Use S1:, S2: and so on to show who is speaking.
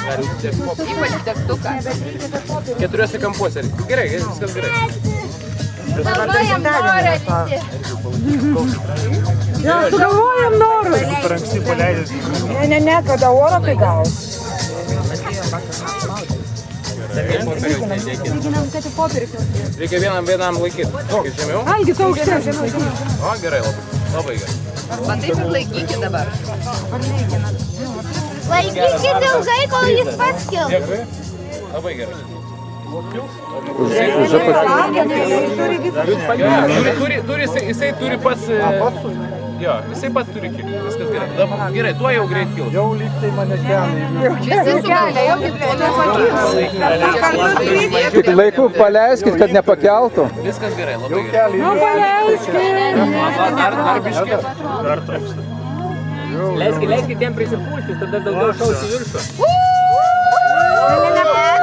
S1: Gali užsidėti popierių.
S2: Ypač degtuką.
S1: 4 kampuose. Gerai, viskas gerai.
S2: Galvojam norą visi.
S3: Sugalvojam norus.
S4: Per anksti paleidęs.
S3: Ne, kada oro tai gaus.
S2: Lyginam, kad į popierius jau.
S1: Reikia vienam laikyti. Tokį žemiau.
S3: Ai, gi tau aukštesnis.
S1: O, gerai, labai gerai.
S2: Va taip ir laikykit dabar.
S5: Laikykit ilgai, kol jis pats kils.
S1: Dėkui. Labai gerai. Jisai turi pats... Jo, jisai pats turi kilti. Viskas gerai. Gerai, tuo jau greit kils.
S4: Jau lyg tai mane ten.
S2: Visi sugalėjo, kaip to nepakils.
S6: Tik laiku paleiskit, kad nepakeltų.
S1: Viskas gerai, labai gerai.
S3: Nu, paleiskit.
S1: Dar biškį.
S4: Dar trūksta.
S7: Leiskit jiem prisipūstis, tada daugiau šaus į viršų.
S5: Dabar